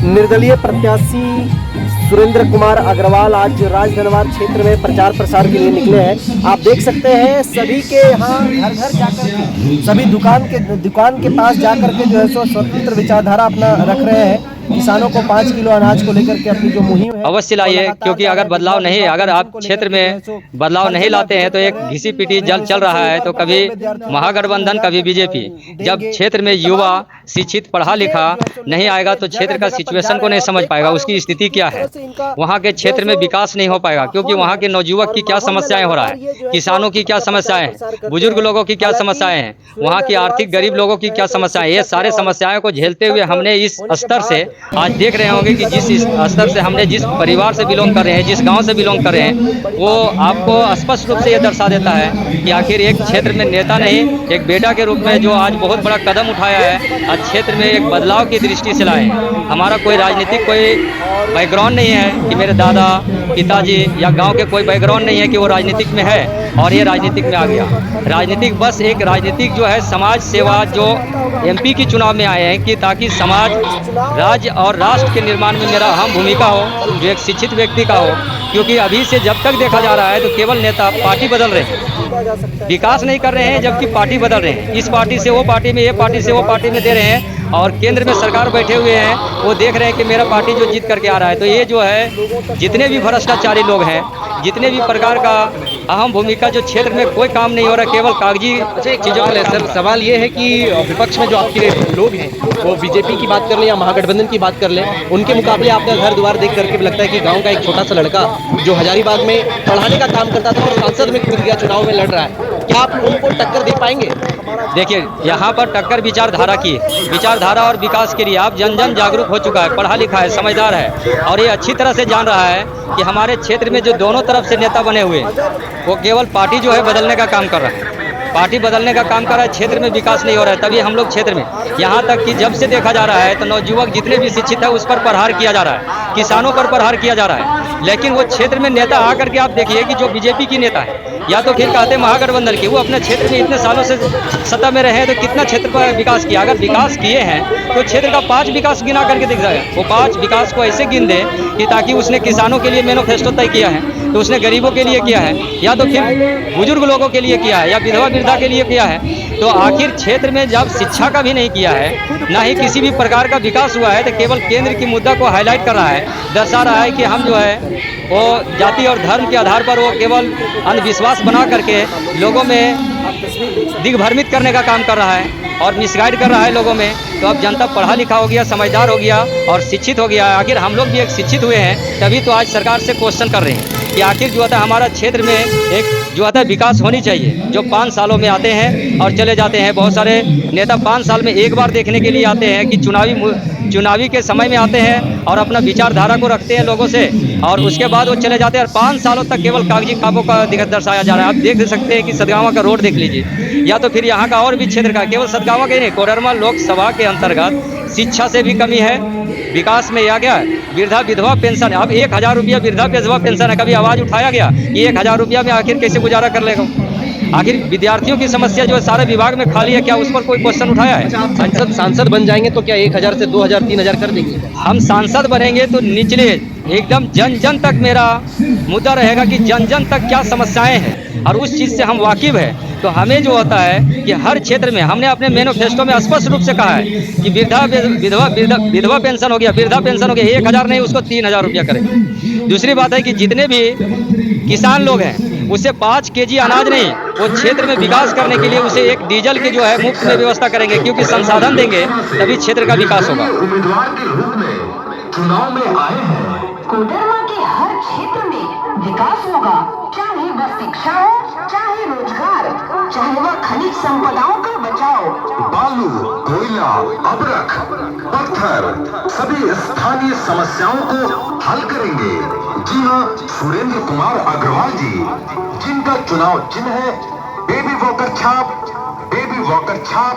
निर्दलीय प्रत्याशी सुरेंद्र कुमार अग्रवाल आज राजधनवार क्षेत्र में प्रचार प्रसार के लिए निकले हैं। आप देख सकते हैं सभी के यहाँ घर घर जाकर के सभी दुकान के पास जाकर के जो है सो स्वतंत्र विचारधारा अपना रख रहे हैं। किसानों को 5 किलो अनाज को लेकर के अपनी जो मुहिम है अवश्य लाइए, क्योंकि अगर बदलाव नहीं, अगर आप क्षेत्र में बदलाव नहीं लाते हैं तो एक घिसी पिटी जल चल रहा है। तो कभी महागठबंधन, कभी बीजेपी। जब क्षेत्र में युवा शिक्षित पढ़ा लिखा नहीं आएगा तो क्षेत्र का सिचुएशन को नहीं समझ पाएगा, उसकी स्थिति क्या है, वहाँ के क्षेत्र में विकास नहीं हो पाएगा। क्योंकि वहाँ के नवयुवक की क्या समस्याएं हो रहा है, किसानों की क्या समस्याएं हैं, बुजुर्ग लोगों की क्या समस्याएं हैं, वहाँ की आर्थिक गरीब लोगों की क्या समस्याएं, ये सारे समस्याओं को झेलते हुए हमने इस स्तर से आज देख रहे होंगे कि जिस स्तर से हमने जिस परिवार से बिलोंग कर रहे हैं, जिस गांव से बिलोंग कर रहे हैं, वो आपको स्पष्ट रूप से ये दर्शा देता है कि आखिर एक क्षेत्र में नेता नहीं, एक बेटा के रूप में जो आज बहुत बड़ा कदम उठाया है, आज क्षेत्र में एक बदलाव की दृष्टि से लाए। हमारा कोई राजनीतिक कोई बैकग्राउंड नहीं है कि मेरे दादा पिताजी या गांव के कोई बैकग्राउंड नहीं है कि वो राजनीतिक में है और ये राजनीतिक में आ गया। राजनीतिक बस एक राजनीतिक जो है समाज सेवा, जो एमपी की चुनाव में आए हैं कि ताकि समाज, राज्य और राष्ट्र के निर्माण में मेरा अहम भूमिका हो, जो एक शिक्षित व्यक्ति का हो। क्योंकि अभी से जब तक देखा जा रहा है तो केवल नेता पार्टी बदल रहे हैं, विकास नहीं कर रहे हैं, जबकि पार्टी बदल रहे हैं। इस पार्टी से वो पार्टी में, ये पार्टी से वो पार्टी में दे रहे हैं। और केंद्र में सरकार बैठे हुए हैं, वो देख रहे हैं कि मेरा पार्टी जो जीत करके आ रहा है। तो ये जो है जितने भी भ्रष्टाचारी लोग हैं, जितने भी प्रकार का अहम भूमिका, जो क्षेत्र में कोई काम नहीं हो रहा, केवल कागजी चीज़ों का। सर सवाल ये है कि विपक्ष में जो आपके लोग हैं वो बीजेपी की बात कर लें या महागठबंधन की बात कर लें, उनके मुकाबले आपका घर द्वार देख करके लगता है कि गांव का एक छोटा सा लड़का जो हजारीबाग में पढ़ाने का काम करता था और सांसद में कूद गया, चुनाव में लड़ रहा है, क्या आप उनको टक्कर दे पाएंगे? देखिए, यहाँ पर टक्कर विचारधारा की, विचारधारा और विकास के लिए। आप जन जन जागरूक हो चुका है, पढ़ा लिखा है, समझदार है और ये अच्छी तरह से जान रहा है कि हमारे क्षेत्र में जो दोनों तरफ से नेता बने हुए वो केवल पार्टी जो है बदलने का काम कर रहा है, पार्टी बदलने का काम कर रहा है। क्षेत्र में विकास नहीं हो रहा है। तभी हम लोग क्षेत्र में, यहाँ तक कि जब से देखा जा रहा है तो नवयुवक जितने भी शिक्षित है उस पर प्रहार किया जा रहा है, किसानों पर प्रहार किया जा रहा है। लेकिन वो क्षेत्र में नेता आकर के आप देखिए कि जो बीजेपी की नेता है या तो फिर कहते हैं महागठबंधन की, वो अपने क्षेत्र में इतने सालों से सत्ता में रहे हैं तो कितना क्षेत्र पर विकास किया। अगर विकास किए हैं तो क्षेत्र का 5 विकास गिना करके दिख जाएगा। वो 5 विकास को ऐसे गिन दे कि ताकि उसने किसानों के लिए मैनिफेस्टो तय किया है तो उसने गरीबों के लिए किया है, या तो फिर बुजुर्ग लोगों के लिए किया है, या विधवा वृद्धा के लिए किया है। तो आखिर क्षेत्र में जब शिक्षा का भी नहीं किया है, ना ही किसी भी प्रकार का विकास हुआ है, तो केवल केंद्र की मुद्दा को हाईलाइट कर रहा है, दर्शा रहा है कि हम जो है वो जाति और धर्म के आधार पर वो केवल अंधविश्वास बना करके लोगों में दिग्भ्रमित करने का काम कर रहा है और मिसगाइड कर रहा है लोगों में। तो अब जनता पढ़ा लिखा हो गया, समझदार हो गया और शिक्षित हो गया। आखिर हम लोग भी एक शिक्षित हुए हैं, तभी तो आज सरकार से क्वेश्चन कर रहे हैं कि आखिर जो होता है हमारा क्षेत्र में एक जो होता है विकास होनी चाहिए। जो 5 सालों में आते हैं और चले जाते हैं, बहुत सारे नेता 5 साल में एक बार देखने के लिए आते हैं कि चुनावी के समय में आते हैं और अपना विचारधारा को रखते हैं लोगों से, और उसके बाद वो चले जाते हैं और 5 सालों तक केवल कागजी खाबों का दर्शाया जा रहा है। आप देख सकते हैं कि सदगावा का रोड देख लीजिए, या तो फिर यहाँ का और भी क्षेत्र का, केवल सदगावा के नहीं, कोडरमा लोकसभा के अंतर्गत शिक्षा से भी कमी है, विकास में आ गया। वृद्धा विधवा पेंशन, अब 1000 रुपया वृद्धा विधवा पेंशन है, कभी आवाज़ उठाया गया कि 1000 रुपया में आखिर कैसे गुजारा कर लेगा? आखिर विद्यार्थियों की समस्या जो है सारे विभाग में खाली है, क्या उस पर कोई क्वेश्चन उठाया है? सांसद बन जाएंगे तो क्या 1000 से 2000 3000 कर देंगे? हम सांसद बनेंगे तो निचले एकदम जन जन तक मेरा मुद्दा रहेगा कि जन जन तक क्या समस्याएं हैं और उस चीज़ से हम वाकिफ है। तो हमें जो होता है कि हर क्षेत्र में हमने अपने मैनिफेस्टो में स्पष्ट रूप से कहा है कि विधवा पेंशन हो गया, वृद्धा पेंशन हो गया, 1000 नहीं उसको 3000 रुपया करें। दूसरी बात है कि जितने भी किसान लोग हैं उसे 5 केजी अनाज नहीं, वो क्षेत्र में विकास करने के लिए उसे एक डीजल की जो है मुफ्त में व्यवस्था करेंगे, क्योंकि संसाधन देंगे तभी क्षेत्र का विकास होगा। उम्मीदवार के रूप में चुनाव में आए हैं। कोडरमा के हर क्षेत्र में विकास होगा, चाहे वह शिक्षा हो, चाहे रोजगार, चाहे वह खनिज संपदाओं का बचाव। बालू, कोयला, अबरख, पत्थर, सभी स्थानीय समस्याओं को हल करेंगे। जी हाँ, सुरेंद्र कुमार अग्रवाल जी, जिनका चुनाव चिन्ह है बेबी वॉकर छाप, बेबी वॉकर छाप।